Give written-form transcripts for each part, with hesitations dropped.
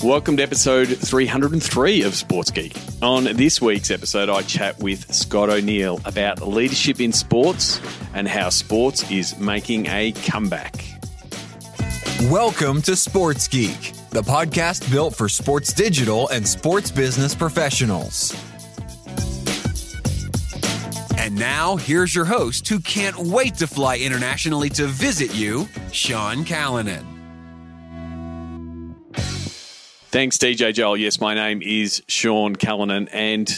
Welcome to episode 303 of Sports Geek. On this week's episode, I chat with Scott O'Neill about leadership in sports and how sports is making a comeback. Welcome to Sports Geek, the podcast built for sports digital and sports business professionals. And now, here's your host who can't wait to fly internationally to visit you, Sean Callanan. Thanks, DJ Joel. Yes, my name is Sean Callanan, and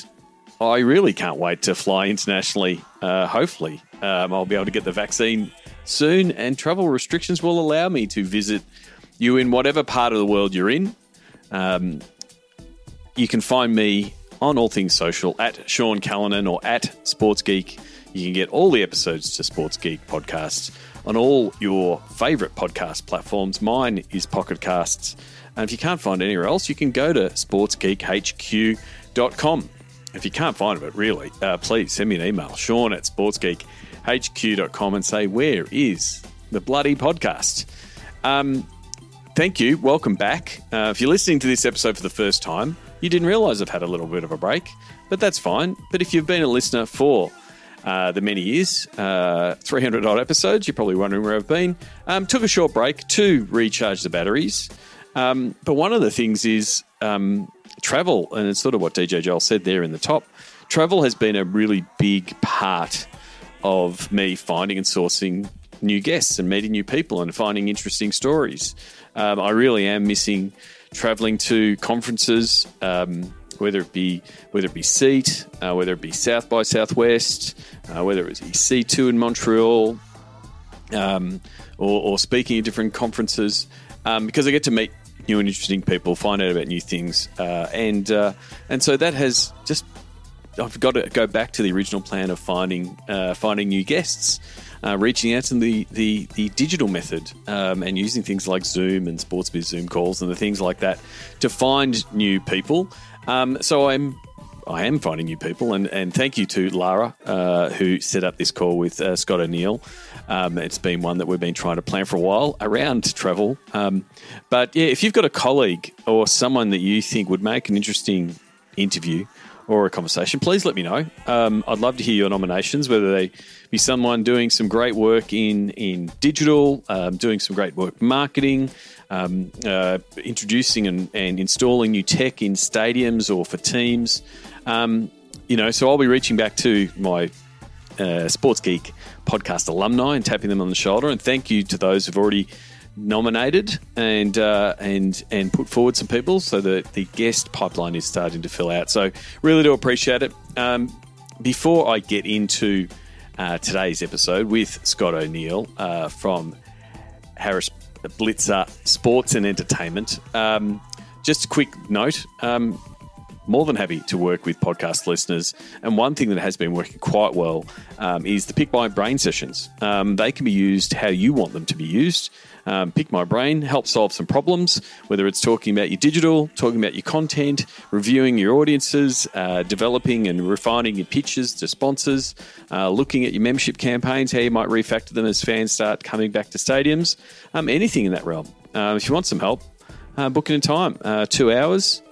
I really can't wait to fly internationally. Hopefully, I'll be able to get the vaccine soon, and travel restrictions will allow me to visit you in whatever part of the world you're in. You can find me on all things social at Sean Callanan or at Sports Geek. You can get all the episodes to Sports Geek podcasts on all your favourite podcast platforms. Mine is Pocket Casts. And if you can't find it anywhere else, you can go to sportsgeekhq.com. If you can't find it, really, please send me an email, Sean at sportsgeekhq.com, and say, where is the bloody podcast? Thank you. Welcome back. If you're listening to this episode for the first time, you didn't realise I've had a little bit of a break, but that's fine. But if you've been a listener for the many years, 300 odd episodes, you're probably wondering where I've been. Took a short break to recharge the batteries. But one of the things is travel, and it's sort of what DJ Joel said there in the top. Travel has been a really big part of me finding and sourcing new guests and meeting new people and finding interesting stories. I really am missing traveling to conferences, whether it be SEAT, whether it be South by Southwest, whether it be C2 in Montreal, or speaking at different conferences, because I get to meet new and interesting people, find out about new things, and so that has just, I've got to go back to the original plan of finding new guests, reaching out to the digital method, and using things like Zoom and SportsBiz Zoom calls and the things like that to find new people. So I am finding new people, and thank you to Lara, who set up this call with Scott O'Neill. It's been one that we've been trying to plan for a while around travel. But yeah, if you've got a colleague or someone that you think would make an interesting interview or a conversation, please let me know. I'd love to hear your nominations, whether they be someone doing some great work in digital, doing some great work marketing, introducing and installing new tech in stadiums or for teams. So I'll be reaching back to my Sports Geek podcast alumni and tapping them on the shoulder. And thank you to those who've already nominated and put forward some people, so that the guest pipeline is starting to fill out. So really do appreciate it. Before I get into today's episode with Scott O'Neill from Harris Blitzer Sports and Entertainment, just a quick note. More than happy to work with podcast listeners. And one thing that has been working quite well is the Pick My Brain sessions. They can be used how you want them to be used. Pick My Brain helps solve some problems, whether it's talking about your digital, talking about your content, reviewing your audiences, developing and refining your pitches to sponsors, looking at your membership campaigns, how you might refactor them as fans start coming back to stadiums, anything in that realm. If you want some help, book it in time, 2 hours.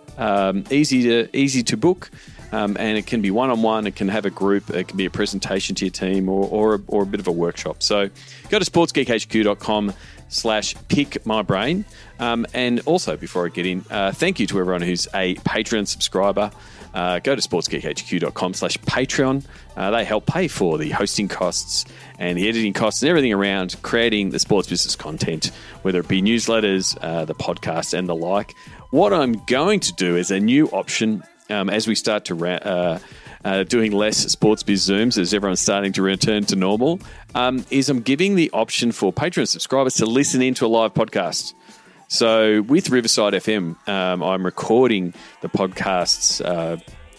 Easy to book, and it can be one-on-one. It can have a group. It can be a presentation to your team or a bit of a workshop. So go to sportsgeekhq.com/pickmybrain. And also, before I get in, thank you to everyone who's a Patreon subscriber. Go to sportsgeekhq.com/Patreon. They help pay for the hosting costs and the editing costs and everything around creating the sports business content, whether it be newsletters, the podcast, and the like. What I'm going to do is a new option as we start to doing less sports biz Zooms, as everyone's starting to return to normal, is I'm giving the option for Patreon subscribers to listen into a live podcast. So with Riverside FM, I'm recording the podcasts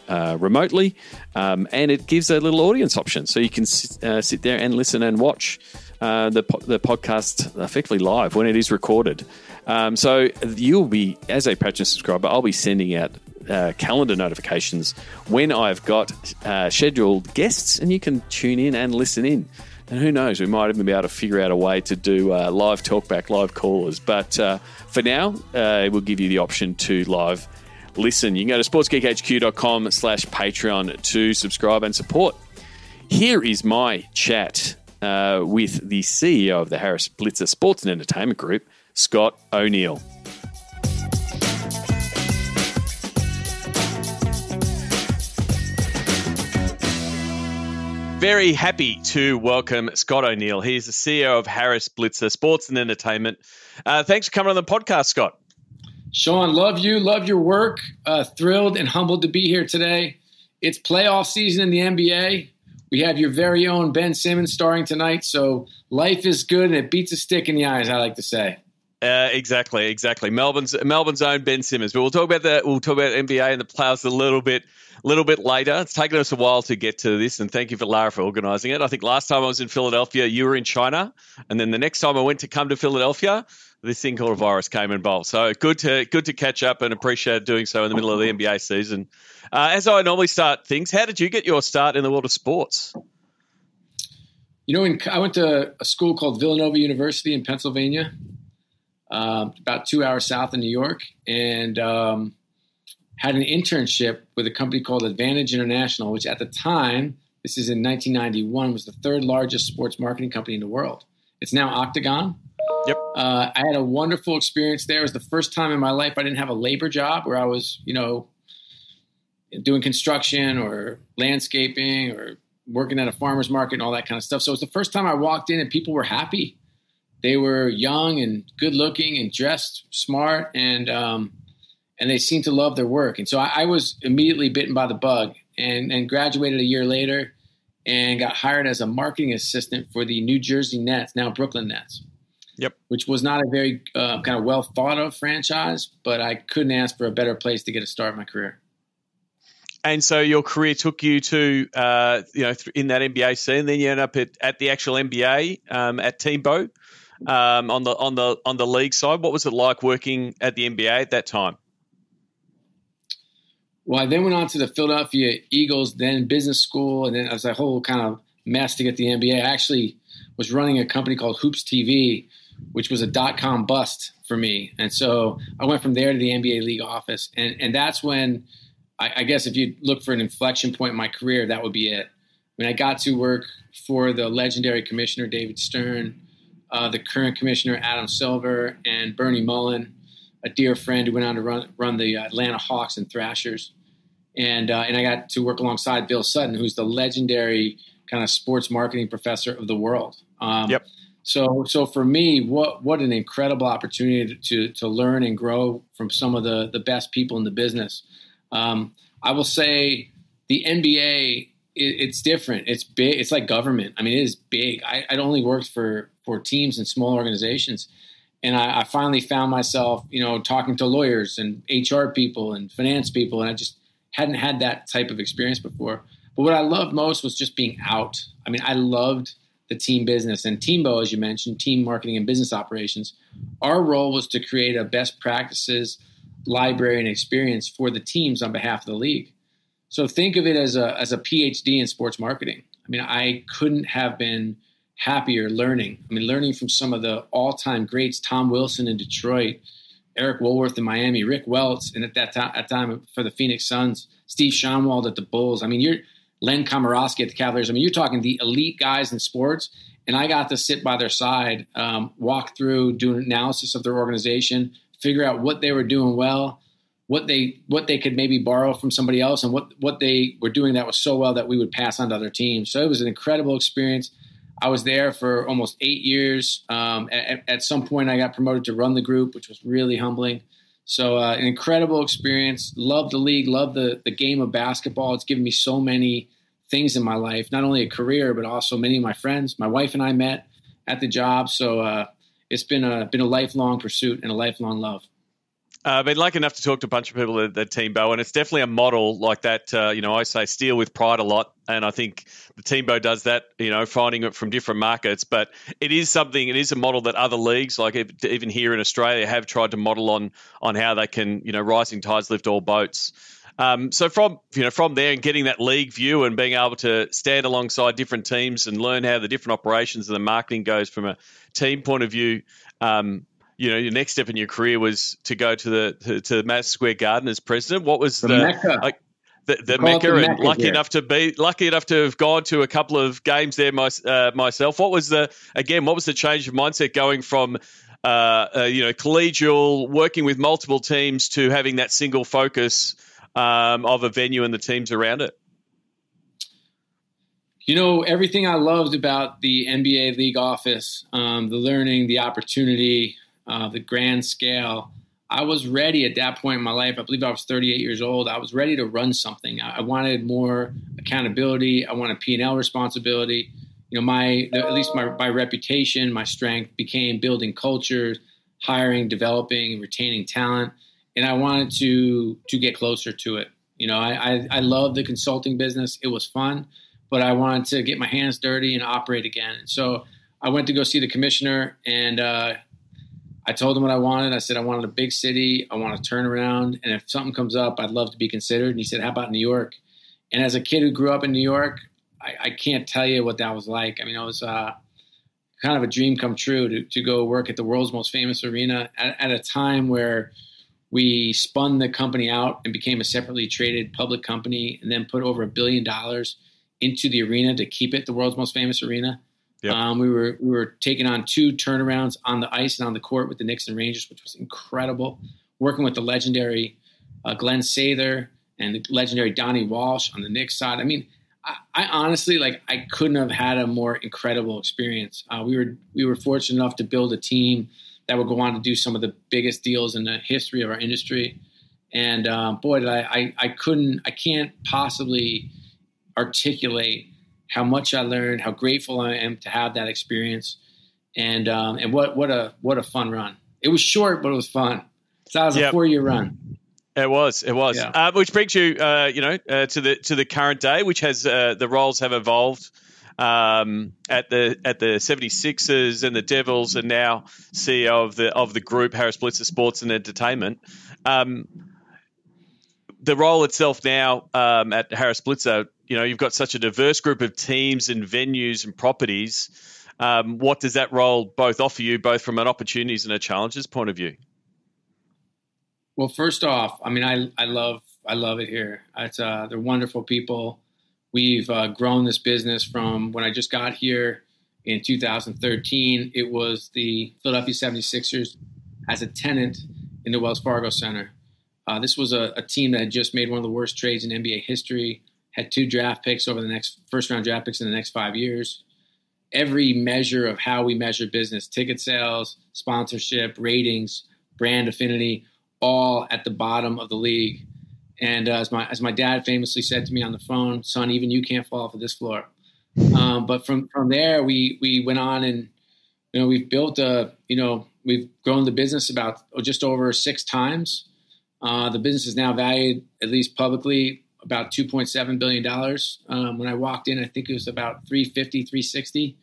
remotely, and it gives a little audience option. So you can sit there and listen and watch the podcast effectively live when it is recorded. So you'll be, as a Patreon subscriber, I'll be sending out calendar notifications when I've got scheduled guests, and you can tune in and listen in And who knows, we might even be able to figure out a way to do live talkback, live callers. But for now, we'll give you the option to live listen. You can go to sportsgeekhq.com/Patreon to subscribe and support. Here is my chat with the CEO of the Harris Blitzer Sports and Entertainment Group, Scott O'Neill. Very happy to welcome Scott O'Neill. He's the CEO of Harris Blitzer Sports and Entertainment. Thanks for coming on the podcast, Scott. Sean, love you, love your work. Thrilled and humbled to be here today. It's playoff season in the NBA. We have your very own Ben Simmons starring tonight, so life is good and it beats a stick in the eye, as I like to say. Exactly. Melbourne's own Ben Simmons. But we'll talk about NBA and the playoffs a little bit later. It's taken us a while to get to this, and thank you for Lara for organising it. I think last time I was in Philadelphia, you were in China, and then the next time I went to come to Philadelphia, this thing called a virus came involved. So good to catch up, and appreciate doing so in the middle of the NBA season. As I normally start things, how did you get your start in the world of sports? I went to a school called Villanova University in Pennsylvania, about 2 hours south of New York, and had an internship with a company called Advantage International, which at the time, this is in 1991, was the third largest sports marketing company in the world. It's now Octagon. Yep. I had a wonderful experience there. It was the first time in my life I didn't have a labor job where I was, doing construction or landscaping or working at a farmer's market and all that kind of stuff. So it was the first time I walked in and people were happy. They were young and good looking and dressed smart, and they seemed to love their work. And so I was immediately bitten by the bug and graduated a year later and got hired as a marketing assistant for the New Jersey Nets, now Brooklyn Nets. Yep. Which was not a very kind of well thought of franchise, but I couldn't ask for a better place to get a start in my career. And so your career took you to, in that NBA scene. Then you end up at the actual NBA at Teambo on the league side. What was it like working at the NBA at that time? Well, I then went on to the Philadelphia Eagles, then business school, and then it was a whole kind of mess to get the NBA. I actually was running a company called Hoops TV, which was a dot-com bust for me. And so I went from there to the NBA league office. And that's when, I guess if you look for an inflection point in my career, that would be it. I mean, I got to work for the legendary commissioner, David Stern, the current commissioner, Adam Silver, and Bernie Mullen, a dear friend who went on to run the Atlanta Hawks and Thrashers. And I got to work alongside Bill Sutton, who's the legendary kind of sports marketing professor of the world. Yep. So for me, what an incredible opportunity to learn and grow from some of the best people in the business. I will say the NBA, it's different. It's big. It's like government. I mean, it is big. I'd only worked for teams and small organizations. And I finally found myself, talking to lawyers and HR people and finance people. And I just hadn't had that type of experience before. But what I loved most was just being out. I mean, I loved the team business. And Teambo, as you mentioned, team marketing and business operations, our role was to create a best practices library and experience for the teams on behalf of the league. So think of it as a PhD in sports marketing. I mean, I couldn't have been happier learning. I mean, learning from some of the all-time greats, Tom Wilson in Detroit, Eric Woolworth in Miami, Rick Welts, and at that time for the Phoenix Suns, Steve Schonwald at the Bulls. I mean, you're Len Komoroski at the Cavaliers. I mean, you're talking the elite guys in sports, and I got to sit by their side, walk through, do an analysis of their organization, figure out what they were doing well, what they could maybe borrow from somebody else, and what they were doing that was so well that we would pass on to other teams. So it was an incredible experience. I was there for almost 8 years. At some point, I got promoted to run the group, which was really humbling. So an incredible experience. Love the league, love the game of basketball. It's given me so many things in my life, not only a career, but also many of my friends. My wife and I met at the job. So it's been a lifelong pursuit and a lifelong love. I've been lucky enough to talk to a bunch of people at Teambo, and it's definitely a model like that. I say steal with pride a lot, and I think the Teambo does that, finding it from different markets. But it is a model that other leagues, like even here in Australia, have tried to model on how they can, rising tides lift all boats. So from there and getting that league view and being able to stand alongside different teams and learn how the different operations and the marketing goes from a team point of view, your next step in your career was to go to the Madison Square Garden as president. What was the Mecca? The Mecca, and Mecca lucky here. enough to have gone to a couple of games there myself. What was the change of mindset going from collegial, working with multiple teams, to having that single focus of a venue and the teams around it? Everything I loved about the NBA league office, the learning, the opportunity, the grand scale. I was ready at that point in my life. I believe I was 38 years old. I was ready to run something. I wanted more accountability. I wanted P&L responsibility. At least my reputation, my strength became building cultures, hiring, developing, retaining talent. And I wanted to get closer to it. I love the consulting business. It was fun, but I wanted to get my hands dirty and operate again. And so I went to go see the commissioner, and I told him what I wanted. I said, I wanted a big city. I want to turn around. And if something comes up, I'd love to be considered. And he said, how about New York? And as a kid who grew up in New York, I can't tell you what that was like. I mean, it was kind of a dream come true to go work at the world's most famous arena at a time where we spun the company out and became a separately traded public company, and then put over $1 billion into the arena to keep it the world's most famous arena. Yep. We were taking on 2 turnarounds on the ice and on the court with the Knicks and Rangers, which was incredible. Working with the legendary Glenn Sather and the legendary Donnie Walsh on the Knicks side. I mean, I honestly, I couldn't have had a more incredible experience. We were fortunate enough to build a team that would go on to do some of the biggest deals in the history of our industry. And I can't possibly articulate how much I learned, how grateful I am to have that experience, and what a fun run. It was short, but it was fun. So it was a 4-year run. It was. Yeah. Which brings you, to the current day, which has the roles have evolved at the 76ers and the Devils, and now CEO of the group Harris Blitzer Sports and Entertainment. The role itself now at Harris Blitzer, you've got such a diverse group of teams and venues and properties. What does that role both offer you, both from an opportunities and a challenges point of view? Well, first off, I mean, I love it here. They're wonderful people. We've grown this business from when I just got here in 2013. It was the Philadelphia 76ers as a tenant in the Wells Fargo Center. This was a team that had just made one of the worst trades in NBA history, had 2 draft picks over the next first-round draft picks in the next 5 years. Every measure of how we measure business, ticket sales, sponsorship, ratings, brand affinity, all at the bottom of the league. And as my dad famously said to me on the phone, son, even you can't fall off of this floor. But from there, we went on, and we've built we've grown the business about just over 6 times. The business is now valued, at least publicly, about $2.7 billion. When I walked in, I think it was about 350, 360.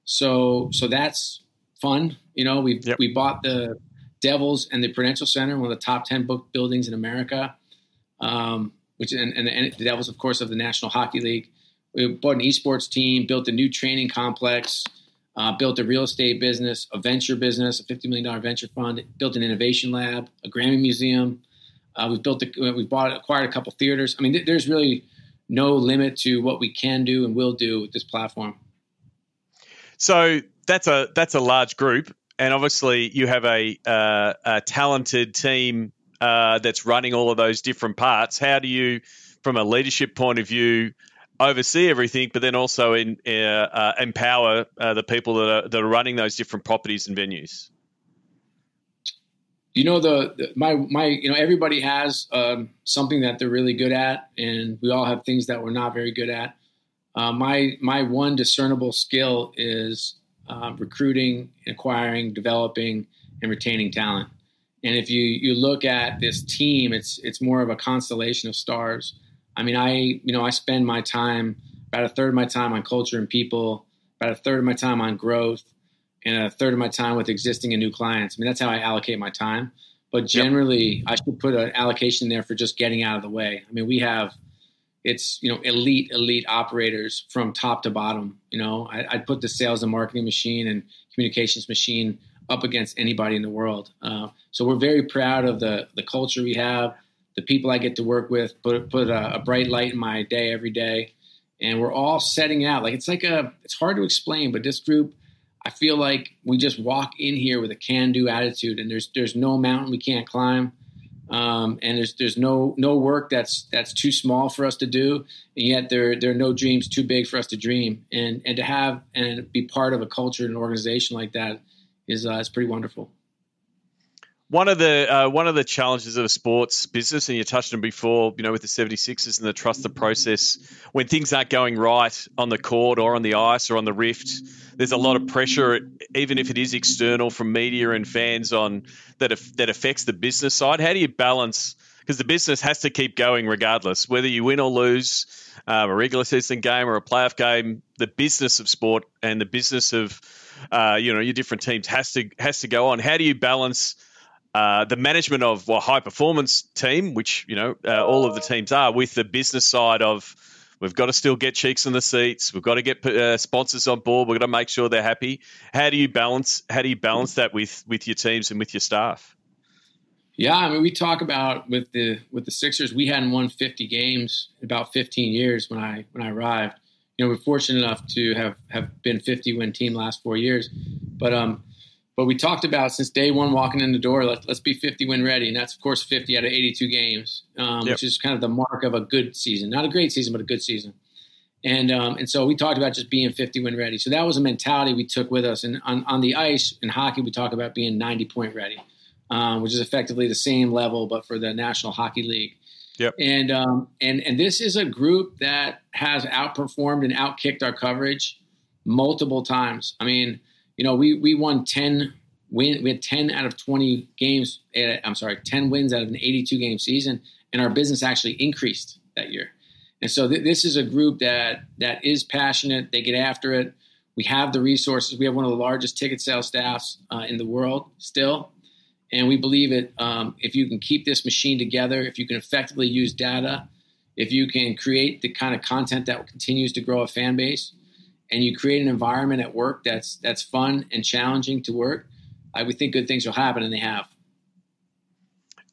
So that's fun. We bought the Devils and the Prudential Center, one of the top 10 book buildings in America, and the Devils, of course, of the National Hockey League. We bought an esports team, built a new training complex, built a real estate business, a venture business, a $50 million venture fund, built an innovation lab, a Grammy museum. Acquired a couple theaters. I mean, there's really no limit to what we can do and will do with this platform. So that's a large group, and obviously you have a talented team that's running all of those different parts. How do you, from a leadership point of view, oversee everything, but then also empower the people that are running those different properties and venues? Everybody has something that they're really good at, and we all have things that we're not very good at. My one discernible skill is recruiting, acquiring, developing, and retaining talent. And if you look at this team, it's more of a constellation of stars. I mean, I spend my time, about a third of my time on culture and people, about a third of my time on growth, and a third of my time with existing and new clients. I mean, that's how I allocate my time. but generally I should put an allocation there for just getting out of the way. I mean, it's elite operators from top to bottom. I'd put the sales and marketing machine and communications machine up against anybody in the world. So we're very proud of the culture we have, the people I get to work with, put a bright light in my day every day. And we're all setting out. It's hard to explain, but this group, I feel like we just walk in here with a can-do attitude, and there's no mountain we can't climb. And there's no work that's too small for us to do, and yet there are no dreams too big for us to dream. And to have and be part of a culture and an organization like that is pretty wonderful. One of the challenges of a sports business, and you touched on before, with the 76ers and the trust the process, when things aren't going right on the court or on the ice or on the rift, there's a lot of pressure, even if it is external from media and fans on that affects the business side. How do you balance, because the business has to keep going regardless, whether you win or lose, a regular season game or a playoff game, the business of sport and the business of your different teams has to go on. How do you balance the management of a high performance team, which all of the teams are, with the business side of we've got to still get cheeks in the seats, we've got to get sponsors on board, we've got to make sure they're happy. How do you balance that with your teams and with your staff? Yeah, I mean, we talk about with the Sixers, we hadn't won 50 games in about 15 years when I arrived. We're fortunate enough to have been 50-win team last 4 years, but we talked about since day one walking in the door, let's be 50-win ready. And that's, of course, 50 out of 82 games, which is kind of the mark of a good season. Not a great season, but a good season. And so we talked about just being 50-win ready. So that was a mentality we took with us. And on the ice in hockey, we talk about being 90-point ready, which is effectively the same level, but for the National Hockey League. Yep. And this is a group that has outperformed and outkicked our coverage multiple times. I mean, we won 10 wins. We had 10 out of 20 games. 10 wins out of an 82-game season, and our business actually increased that year. And so this is a group that is passionate. They get after it. We have the resources. We have one of the largest ticket sales staffs in the world still, and we believe it. If you can keep this machine together, if you can effectively use data, if you can create the kind of content that continues to grow a fan base, and you create an environment at work that's fun and challenging to work, we think good things will happen, and they have.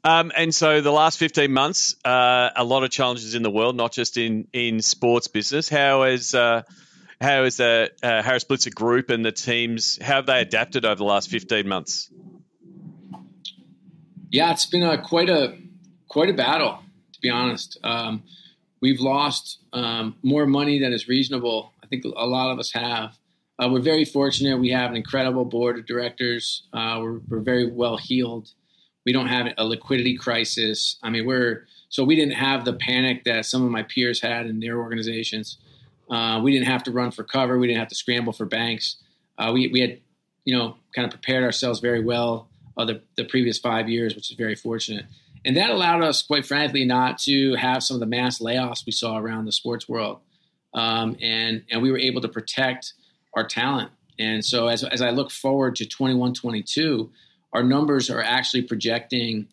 And so the last 15 months, a lot of challenges in the world, not just in sports business. How is Harris Blitzer Group and the teams, how have they adapted over the last 15 months? Yeah, it's been quite a battle, to be honest. We've lost more money than is reasonable. I think a lot of us have. We're very fortunate. We have an incredible board of directors. We're very well heeled. We don't have a liquidity crisis. I mean, we didn't have the panic that some of my peers had in their organizations. We didn't have to run for cover. We didn't have to scramble for banks. We had, kind of prepared ourselves very well the previous 5 years, which is very fortunate. And that allowed us, quite frankly, not to have some of the mass layoffs we saw around the sports world. And we were able to protect our talent. And so as I look forward to 21-22, our numbers are actually projecting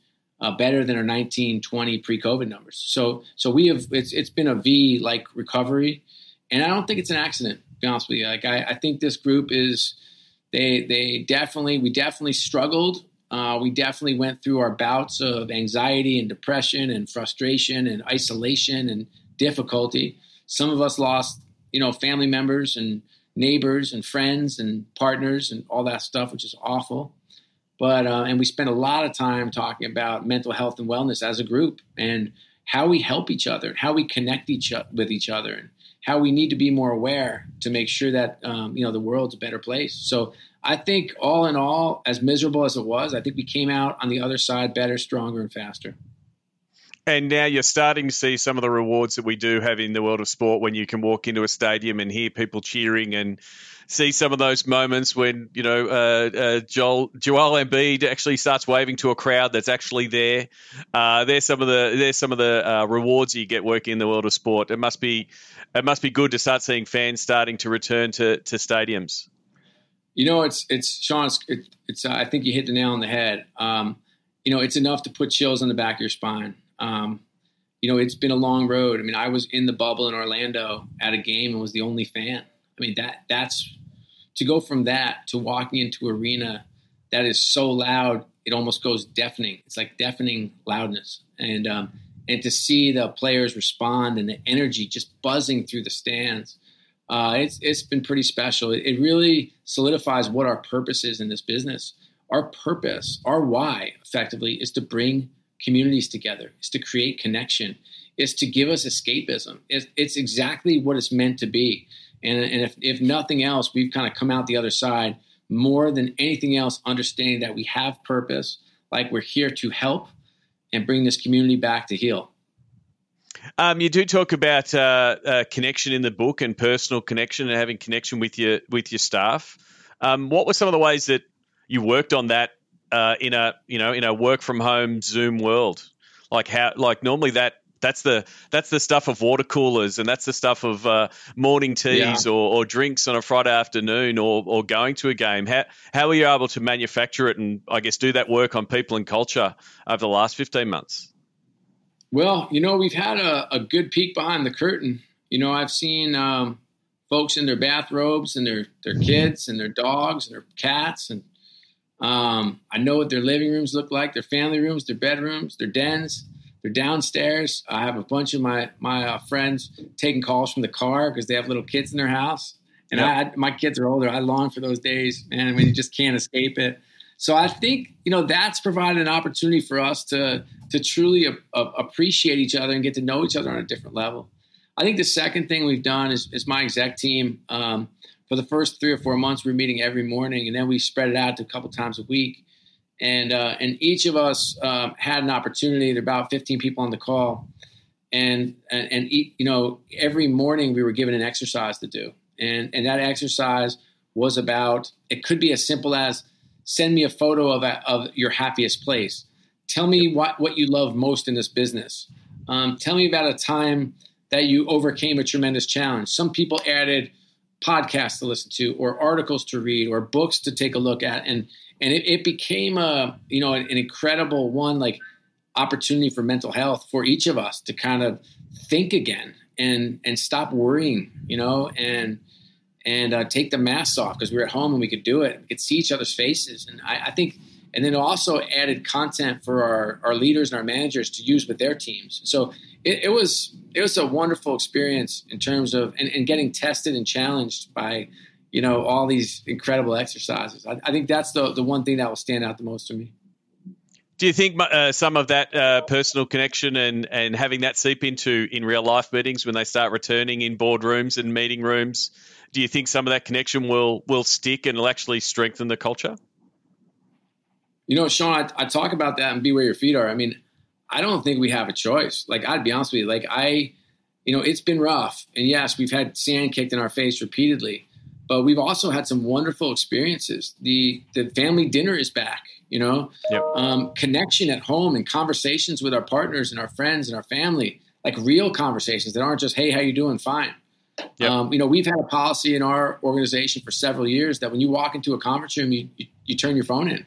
better than our 19-20 pre-COVID numbers. So it's been a V-like recovery, and I don't think it's an accident, to be honest with you. I think this group we definitely struggled. We definitely went through our bouts of anxiety and depression and frustration and isolation and difficulty. Some of us lost, family members and neighbors and friends and partners and all that stuff, which is awful. But and we spent a lot of time talking about mental health and wellness as a group and how we help each other, how we connect with each other, and how we need to be more aware to make sure that the world's a better place. So I think all in all, as miserable as it was, I think we came out on the other side better, stronger, and faster. And now you're starting to see some of the rewards that we do have in the world of sport when you can walk into a stadium and hear people cheering and see some of those moments when, Joel Embiid actually starts waving to a crowd that's actually there. There's some of the rewards you get working in the world of sport. It must be good to start seeing fans starting to return to stadiums. It's Sean, I think you hit the nail on the head. it's enough to put chills on the back of your spine. It's been a long road. I mean, I was in the bubble in Orlando at a game and was the only fan. I mean, that's to go from that to walking into an arena that is so loud, it almost goes deafening. It's like deafening loudness. And to see the players respond and the energy just buzzing through the stands, it's been pretty special. It really solidifies what our purpose is in this business. Our purpose, our why, effectively, is to bring communities together. It's to create connection. It's to give us escapism. It's exactly what it's meant to be. And if nothing else, we've kind of come out the other side more than anything else, understanding that we have purpose, like we're here to help and bring this community back to heal. You do talk about connection in the book and personal connection and having connection with your staff. What were some of the ways that you worked on that in a work from home Zoom world? Like normally that's the stuff of water coolers, and that's the stuff of morning teas or drinks on a Friday afternoon or going to a game. How were you able to manufacture it and I guess do that work on people and culture over the last 15 months? Well, we've had a good peek behind the curtain. I've seen folks in their bathrobes and their kids and their dogs and their cats. And I know what their living rooms look like, their family rooms, their bedrooms, their dens. They're downstairs. I have a bunch of my friends taking calls from the car because they have little kids in their house. And my kids are older. I long for those days, man, when you just can't escape it. So I think, that's provided an opportunity for us to truly appreciate each other and get to know each other on a different level. I think the second thing we've done is my exec team. For the first 3 or 4 months, we're meeting every morning, and then we spread it out to a couple times a week. And each of us had an opportunity. There are about 15 people on the call, and every morning we were given an exercise to do, and that exercise was about. It could be as simple as send me a photo of your happiest place. Tell me what you love most in this business. Tell me about a time that you overcame a tremendous challenge. Some people added podcasts to listen to, or articles to read, or books to take a look at, and it became an incredible opportunity for mental health for each of us to kind of think again and stop worrying, and take the masks off because we were at home and we could do it. We could see each other's faces, and I think, and then also added content for our leaders and our managers to use with their teams. So it was a wonderful experience in terms of and getting tested and challenged by all these incredible exercises. I think that's the one thing that will stand out the most to me. Do you think some of that personal connection and having that seep into in real life meetings when they start returning in boardrooms and meeting rooms, do you think some of that connection will stick and will actually strengthen the culture? Sean, I talk about that and be where your feet are. I mean, I don't think we have a choice. I'd be honest with you. It's been rough. And yes, we've had sand kicked in our face repeatedly, but we've also had some wonderful experiences. The family dinner is back, connection at home and conversations with our partners and our friends and our family, real conversations that aren't just, hey, how you doing? Fine. Yep. We've had a policy in our organization for several years that when you walk into a conference room, you turn your phone in.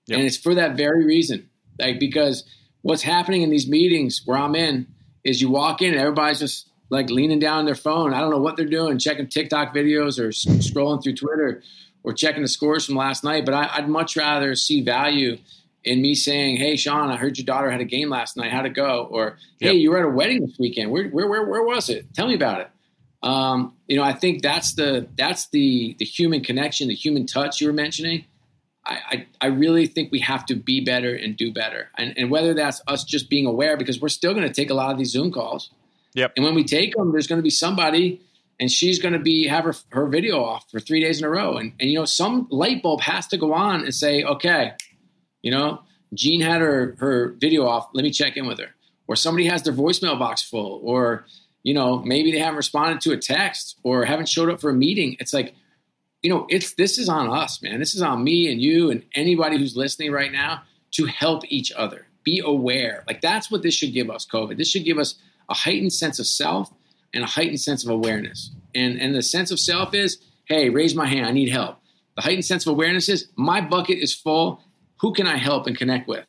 Yep. And it's for that very reason, because what's happening in these meetings where I'm in is you walk in and everybody's just leaning down on their phone. I don't know what they're doing, checking TikTok videos or scrolling through Twitter or checking the scores from last night. But I'd much rather see value in me saying, hey, Sean, I heard your daughter had a game last night. How'd it go? Or, hey, you were at a wedding this weekend. Where was it? Tell me about it. I think that's the human connection, the human touch you were mentioning. I really think we have to be better and do better. And whether that's us just being aware, because we're still going to take a lot of these Zoom calls. Yep. And when we take them, there's going to be somebody and she's going to have her video off for 3 days in a row. And some light bulb has to go on and say, okay, Jean had her video off. Let me check in with her. Or somebody has their voicemail box full, or, maybe they haven't responded to a text or haven't showed up for a meeting. It's this is on us, man. This is on me and you and anybody who's listening right now to help each other. Be aware. That's what this should give us, COVID. This should give us a heightened sense of self and a heightened sense of awareness. And the sense of self is, hey, raise my hand. I need help. The heightened sense of awareness is my bucket is full. Who can I help and connect with?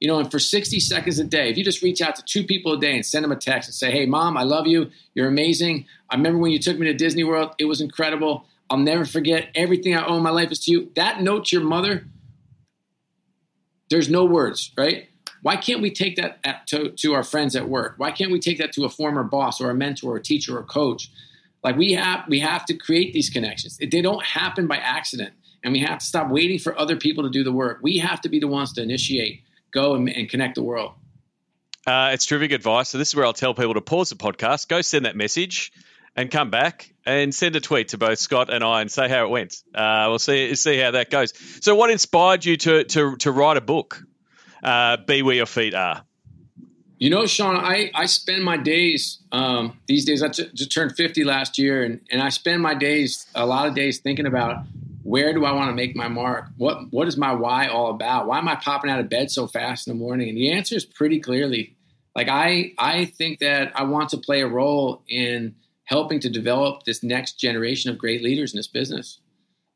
And for 60 seconds a day, if you just reach out to 2 people a day and send them a text and say, hey, Mom, I love you. You're amazing. I remember when you took me to Disney World. It was incredible. I'll never forget. Everything I owe in my life is to you. That note to your mother, there's no words, right? Why can't we take that to our friends at work? Why can't we take that to a former boss or a mentor or a teacher or a coach? Like we have to create these connections. They don't happen by accident, and we have to stop waiting for other people to do the work. We have to be the ones to initiate, go and connect the world. It's terrific advice. So this is where I'll tell people to pause the podcast, go send that message, and come back and send a tweet to both Scott and I and say how it went. We'll see how that goes. So what inspired you to write a book? Be Where Your Feet Are. Sean, I spend my days these days. I just turned 50 last year, and I spend my days, a lot of days, thinking about where do I want to make my mark? What is my why all about? Why am I popping out of bed so fast in the morning? And the answer is pretty clearly, like I think that I want to play a role in helping to develop this next generation of great leaders in this business.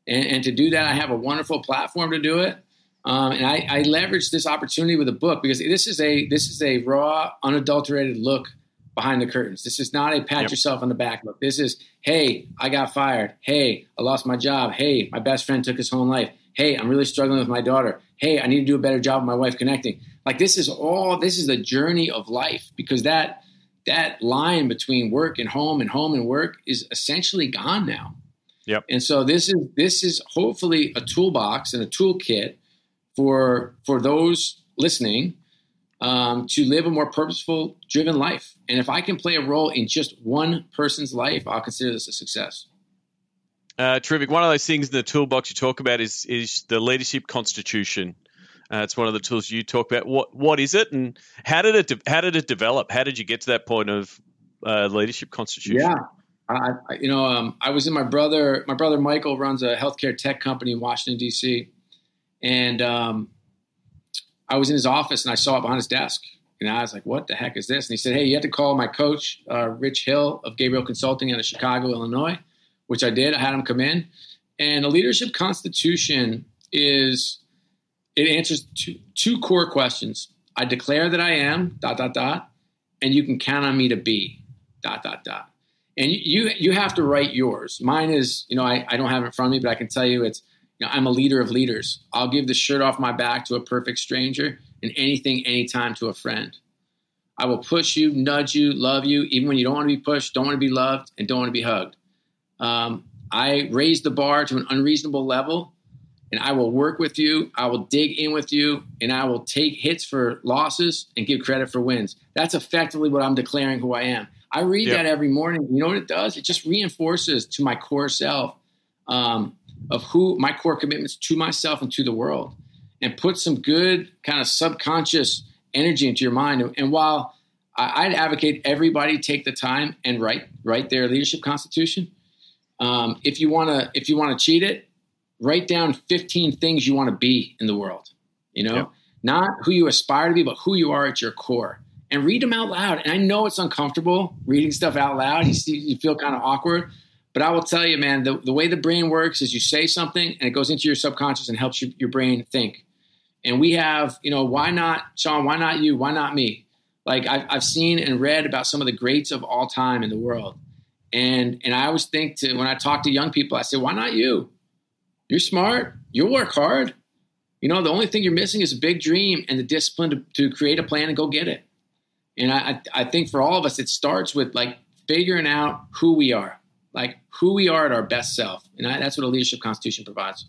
And to do that, I have a wonderful platform to do it. And I leveraged this opportunity with a book because this is a raw, unadulterated look behind the curtains. This is not a pat yourself on the back look. This is, hey, I got fired. Hey, I lost my job. Hey, my best friend took his whole life. Hey, I'm really struggling with my daughter. Hey, I need to do a better job with my wife connecting. Like this is the journey of life, because that line between work and home and work is essentially gone now. Yep. And so this is hopefully a toolbox and a toolkit for those listening to live a more purposeful, driven life. And if I can play a role in just one person's life, I'll consider this a success. Terrific. One of those things in the toolbox you talk about is the leadership constitution. It's one of the tools you talk about. What is it, and how did it develop? How did you get to that point of leadership constitution? Yeah, I was in my brother Michael runs a healthcare tech company in Washington, D.C., and I was in his office and I saw it behind his desk. And I was like, what the heck is this? And he said, hey, you have to call my coach, Rich Hill of Gabriel Consulting out of Chicago, Illinois, which I did. I had him come in. And a leadership constitution it answers two core questions. I declare that I am, ... and you can count on me to be, ... And you have to write yours. Mine is, I don't have it in front of me, but I can tell you it's, I'm a leader of leaders. I'll give the shirt off my back to a perfect stranger and anything, anytime to a friend. I will push you, nudge you, love you, even when you don't want to be pushed, don't want to be loved, and don't want to be hugged. I raise the bar to an unreasonable level, and I will work with you. I will dig in with you, and I will take hits for losses and give credit for wins. That's effectively what I'm declaring who I am. I read that every morning. You know what it does? It just reinforces to my core self of who my core commitments to myself and to the world, and put some good kind of subconscious energy into your mind. And while I'd advocate everybody take the time and write their leadership constitution, if you want to cheat it, write down 15 things you want to be in the world. Not who you aspire to be, but who you are at your core, and read them out loud. And I know it's uncomfortable reading stuff out loud. You feel kind of awkward. But I will tell you, man, the way the brain works is you say something and it goes into your subconscious and helps your brain think. And we have, why not, Sean, why not you? Why not me? Like I've seen and read about some of the greats of all time in the world. And I always think when I talk to young people, I say, why not you? You're smart. You'll work hard. The only thing you're missing is a big dream and the discipline to create a plan and go get it. And I think for all of us, it starts with like figuring out who we are. Like who we are at our best self. And that's what a leadership constitution provides.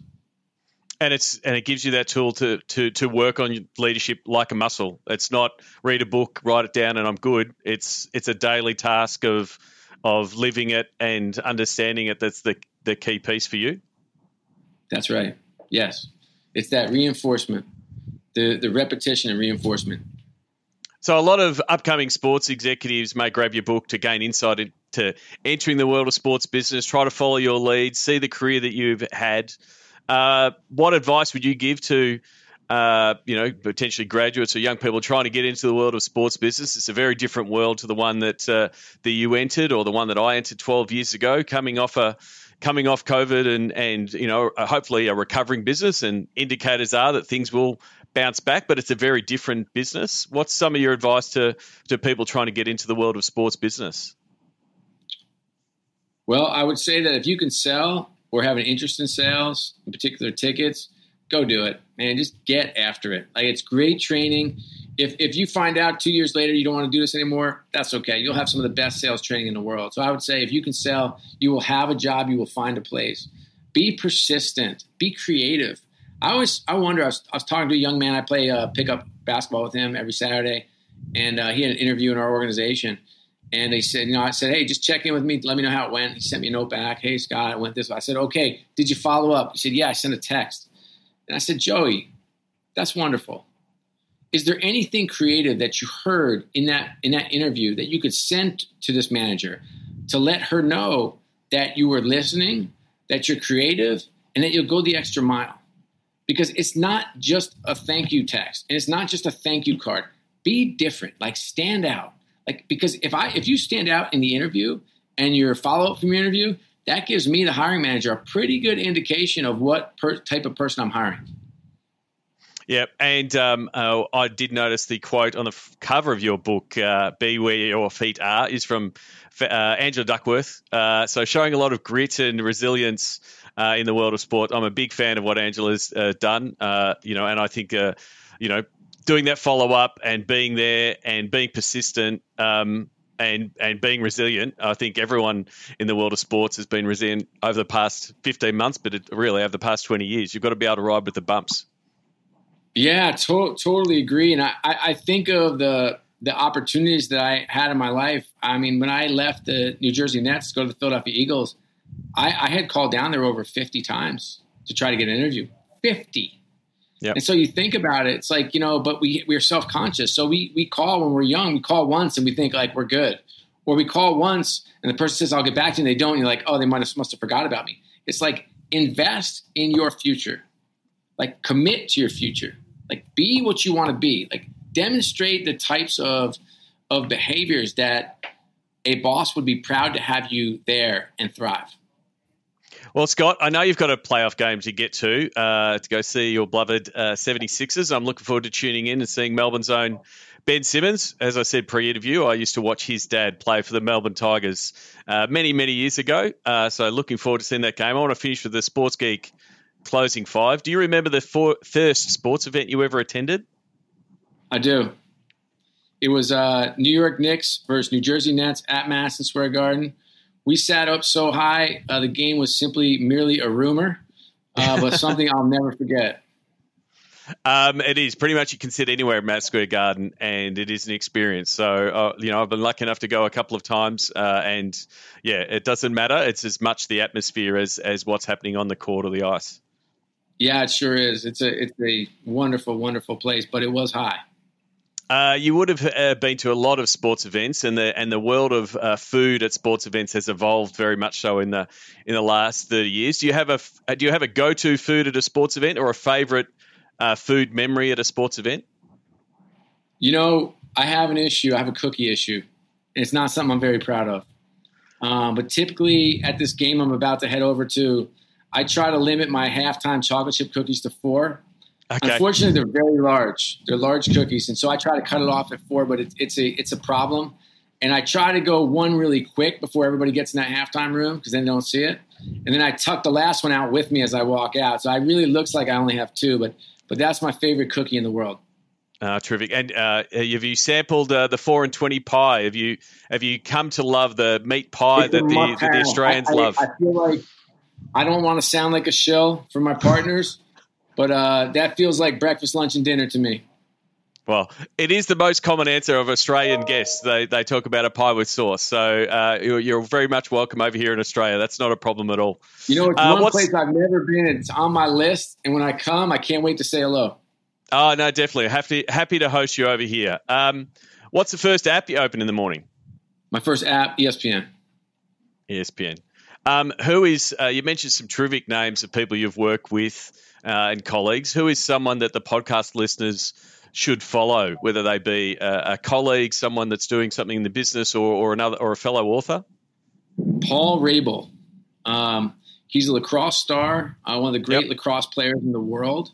And it gives you that tool to work on your leadership like a muscle. It's not read a book, write it down, and I'm good. It's a daily task of living it and understanding it. That's the key piece for you. That's right. Yes. It's that reinforcement, the repetition and reinforcement. So a lot of upcoming sports executives may grab your book to gain insight into entering the world of sports business, try to follow your lead, see the career that you've had. What advice would you give to, potentially graduates or young people trying to get into the world of sports business? It's a very different world to the one that you entered, or the one that I entered 12 years ago, coming off COVID and hopefully a recovering business, and indicators are that things will bounce back, but it's a very different business. What's some of your advice to people trying to get into the world of sports business? Well, I would say that if you can sell or have an interest in sales, in particular tickets, go do it, man. Just get after it. Like, it's great training. If you find out 2 years later you don't want to do this anymore, that's okay. You'll have some of the best sales training in the world. So I would say if you can sell, you will have a job, you will find a place. Be persistent. Be creative. I wonder, I was talking to a young man. I play pickup basketball with him every Saturday, and he had an interview in our organization. And they said, I said, hey, just check in with me. Let me know how it went. He sent me a note back. Hey, Scott, it went this way. I said, okay, did you follow up? He said, yeah, I sent a text. And I said, Joey, that's wonderful. Is there anything creative that you heard in that interview that you could send to this manager to let her know that you were listening, that you're creative, and that you'll go the extra mile? Because it's not just a thank you text, and it's not just a thank you card. Be different, like stand out. Like, because if you stand out in the interview and your follow-up from your interview, that gives me, the hiring manager, a pretty good indication of what type of person I'm hiring. Yeah, and I did notice the quote on the cover of your book, Be Where Your Feet Are, is from Angela Duckworth. So showing a lot of grit and resilience in the world of sport. I'm a big fan of what Angela's done, and I think, doing that follow-up and being there and being persistent and being resilient. I think everyone in the world of sports has been resilient over the past 15 months, but really over the past 20 years. You've got to be able to ride with the bumps. Yeah, totally agree. And I think of the opportunities that I had in my life. I mean, when I left the New Jersey Nets to go to the Philadelphia Eagles, I had called down there over 50 times to try to get an interview. 50. Yep. And so you think about it, it's like, but we're self-conscious. So we call when we're young. We call once and we think like we're good. Or we call once and the person says, I'll get back to you, and they don't. And you're like, oh, they must have forgot about me. It's like, invest in your future. Like, commit to your future. Like, be what you want to be. Like, demonstrate the types of behaviors that a boss would be proud to have you there and thrive. Well, Scott, I know you've got a playoff game to get to go see your beloved 76ers. I'm looking forward to tuning in and seeing Melbourne's own Ben Simmons. As I said pre-interview, I used to watch his dad play for the Melbourne Tigers many, many years ago. So looking forward to seeing that game. I want to finish with the Sports Geek closing five. Do you remember the first sports event you ever attended? I do. It was New York Knicks versus New Jersey Nets at Madison Square Garden. We sat up so high, the game was merely a rumor, but something I'll never forget. It is pretty much, you can sit anywhere at Madison Square Garden, and it is an experience. So, I've been lucky enough to go a couple of times, and yeah, it doesn't matter. It's as much the atmosphere as what's happening on the court or the ice. Yeah, it sure is. It's a wonderful, wonderful place, but it was high. You would have been to a lot of sports events, and the world of food at sports events has evolved very much so in the last 30 years. Do you have a go-to food at a sports event, or a favorite food memory at a sports event? I have an issue. I have a cookie issue, and it's not something I'm very proud of. But typically at this game I'm about to head over to, I try to limit my halftime chocolate chip cookies to 4. Okay. Unfortunately, they're very large. They're large cookies, and so I try to cut it off at 4. But it's a problem, and I try to go one really quick before everybody gets in that halftime room, because then they don't see it. And then I tuck the last one out with me as I walk out. So it really looks like I only have 2, but that's my favorite cookie in the world. Terrific. And have you sampled the 4 and 20 pie? Have you come to love the meat pie that the Australians love? I feel like I don't want to sound like a shill for my partners, but that feels like breakfast, lunch, and dinner to me. Well, it is the most common answer of Australian guests. They talk about a pie with sauce. So you're very much welcome over here in Australia. That's not a problem at all. It's one place I've never been. It's on my list, and when I come, I can't wait to say hello. Oh, no, definitely. Happy to host you over here. What's the first app you open in the morning? My first app, ESPN. ESPN. Who is, you mentioned some terrific names of people you've worked with and colleagues. Who is someone that the podcast listeners should follow, whether they be a colleague, someone that's doing something in the business, or a fellow author? Paul Rabel. He's a lacrosse star, one of the great lacrosse players in the world.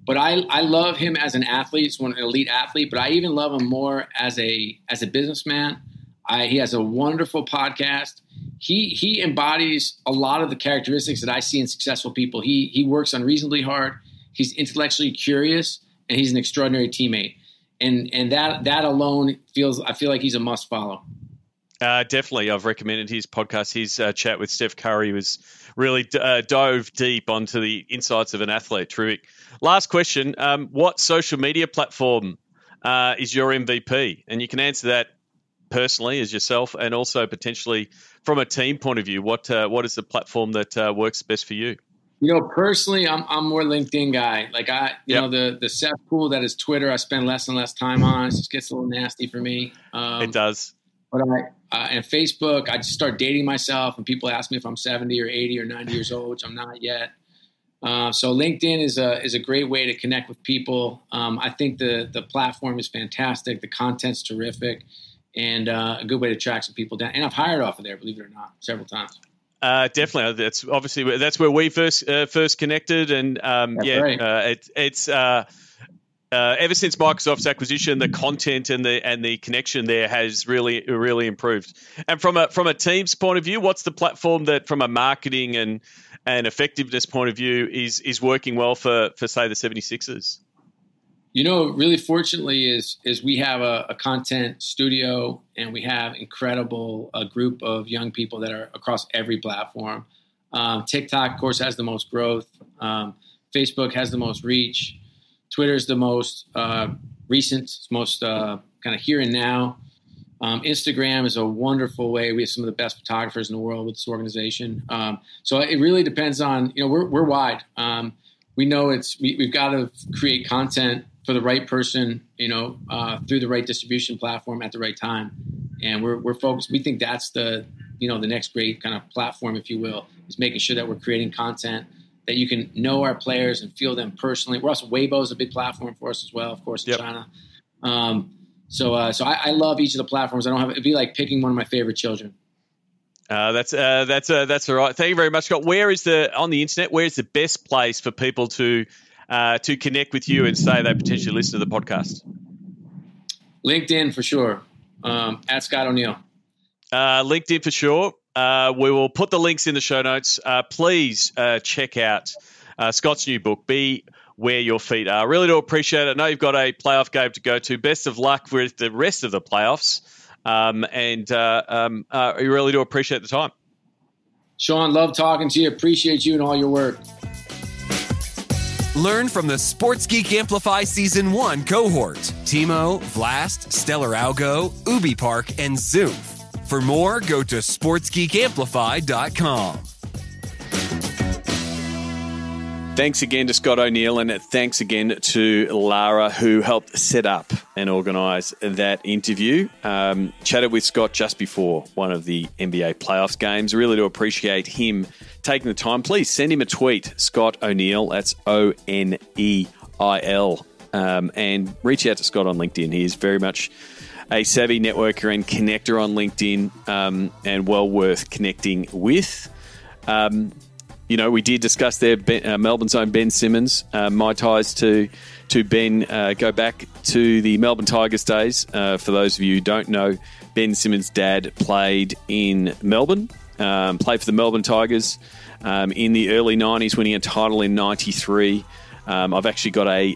But I love him as an athlete. He's an elite athlete, but I even love him more as a businessman. He has a wonderful podcast. He embodies a lot of the characteristics that I see in successful people. He works unreasonably hard. He's intellectually curious, and he's an extraordinary teammate. And that alone I feel like he's a must follow. Definitely. I've recommended his podcast. His chat with Steph Curry was really dove deep onto the insights of an athlete. Terrific. Last question. What social media platform is your MVP? And you can answer that personally as yourself, and also potentially from a team point of view. What is the platform that works best for you? Personally, I'm more LinkedIn guy. Like you know, the cesspool that is Twitter, I spend less and less time on. It just gets a little nasty for me. It does. But and Facebook, I just start dating myself, and people ask me if I'm 70 or 80 or 90 years old, which I'm not yet. So LinkedIn is a great way to connect with people. I think the platform is fantastic. The content's terrific, and a good way to track some people down. And I've hired off of there, believe it or not, several times. Definitely. That's where we first connected, and right. It's ever since Microsoft's acquisition, the content and the connection there has really improved. And from a team's point of view, what's the platform that, from a marketing and effectiveness point of view, is working well for say the 76ers? Really fortunately is we have a content studio, and we have a group of young people that are across every platform. TikTok, of course, has the most growth. Facebook has the most reach. Twitter's the most recent, most kind of here and now. Instagram is a wonderful way. We have some of the best photographers in the world with this organization. So it really depends on, we're wide. We know we've got to create content for the right person, through the right distribution platform at the right time. And we're focused. We think that's the next great kind of platform, if you will, is making sure that we're creating content that you can know our players and feel them personally. We're also, Weibo is a big platform for us as well, of course, in China. So I love each of the platforms. It'd be like picking one of my favorite children. That's all right. Thank you very much, Scott. On the internet, where is the best place for people to connect with you and say they potentially listen to the podcast? LinkedIn for sure. At Scott O'Neill. LinkedIn for sure. We will put the links in the show notes. Please check out Scott's new book, Be Where Your Feet Are. Really do appreciate it. I know you've got a playoff game to go to. Best of luck with the rest of the playoffs. We really do appreciate the time. Sean, love talking to you. Appreciate you and all your work. Learn from the Sports Geek Amplify Season 1 cohort. Timo, Vlast, Stellar Algo, Ubi Park, and Zoof. For more, go to sportsgeekamplify.com. Thanks again to Scott O'Neill, and thanks again to Lara, who helped set up and organise that interview. Chatted with Scott just before one of the NBA playoffs games. Really do appreciate him taking the time. Please send him a tweet, Scott O'Neill, that's O'Neil, and reach out to Scott on LinkedIn. He is very much a savvy networker and connector on LinkedIn, and well worth connecting with. We did discuss there Melbourne's own Ben Simmons. My ties to Ben go back to the Melbourne Tigers days. For those of you who don't know, Ben Simmons' dad played in Melbourne, played for the Melbourne Tigers in the early 90s, winning a title in 93. I've actually got a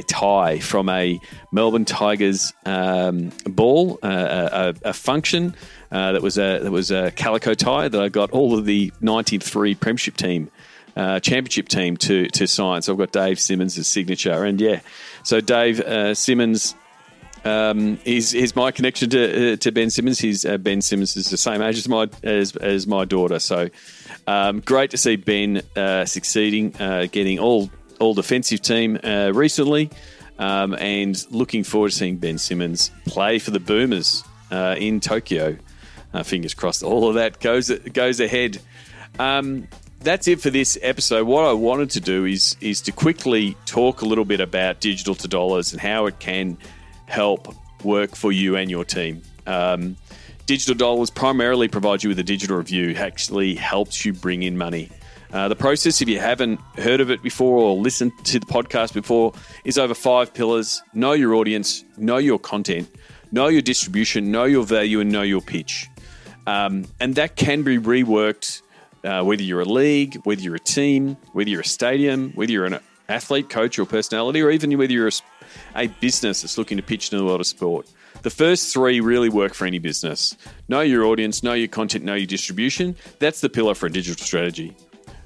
tie from a Melbourne Tigers ball, a function that was a calico tie that I got all of the 93 Premiership team, championship team to sign. So I've got Dave Simmons' signature, and so Dave Simmons is my connection to Ben Simmons. Ben Simmons is the same age as my daughter. So great to see Ben succeeding, getting all defensive team recently, and looking forward to seeing Ben Simmons play for the Boomers in Tokyo. Fingers crossed all of that goes ahead. That's it for this episode. What I wanted to do is to quickly talk a little bit about digital to dollars and how it can help work for you and your team. Digital dollars primarily provides you with a digital review. It actually helps you bring in money The process, if you haven't heard of it before or listened to the podcast before, is over 5 pillars. Know your audience, know your content, know your distribution, know your value, and know your pitch. And that can be reworked whether you're a league, whether you're a team, whether you're a stadium, whether you're an athlete, coach, or personality, or even whether you're a business that's looking to pitch into the world of sport. The first 3 really work for any business. Know your audience, know your content, know your distribution. That's the pillar for a digital strategy.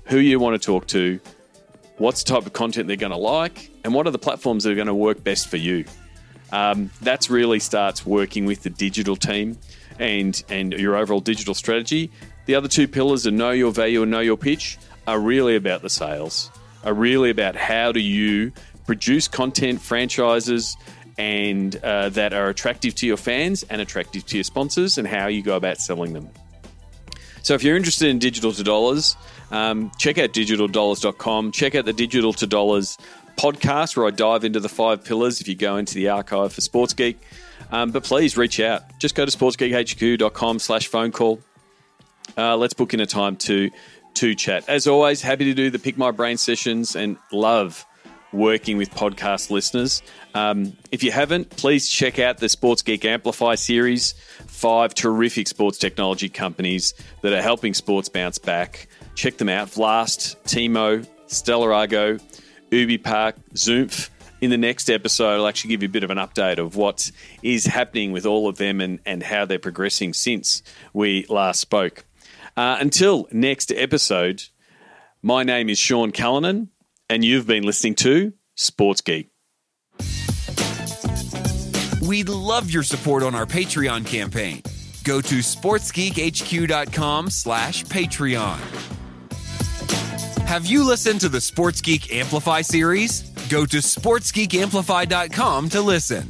Who you want to talk to, what's the type of content they're going to like, and what are the platforms that are going to work best for you. That's really starts working with the digital team and your overall digital strategy. The other 2 pillars of know your value and know your pitch are really about the sales, are really about how do you produce content, franchises, and that are attractive to your fans and attractive to your sponsors, and how you go about selling them. So if you're interested in Digital to Dollars, check out digitaldollars.com. Check out the Digital to Dollars podcast where I dive into the 5 pillars if you go into the archive for Sports Geek. But please reach out. Just go to sportsgeekhq.com/phone call. Let's book in a time to chat. As always, happy to do the Pick My Brain sessions and love working with podcast listeners. If you haven't, please check out the Sports Geek Amplify series. 5 terrific sports technology companies that are helping sports bounce back. Check them out. Vlast, Timo, Stellar Argo, UbiPark, Zoomph. In the next episode, I'll actually give you a bit of an update of what is happening with all of them and how they're progressing since we last spoke. Until next episode, my name is Sean Callanan, and you've been listening to Sports Geek. We'd love your support on our Patreon campaign. Go to sportsgeekhq.com/Patreon. Have you listened to the Sports Geek Amplify series? Go to sportsgeekamplify.com to listen.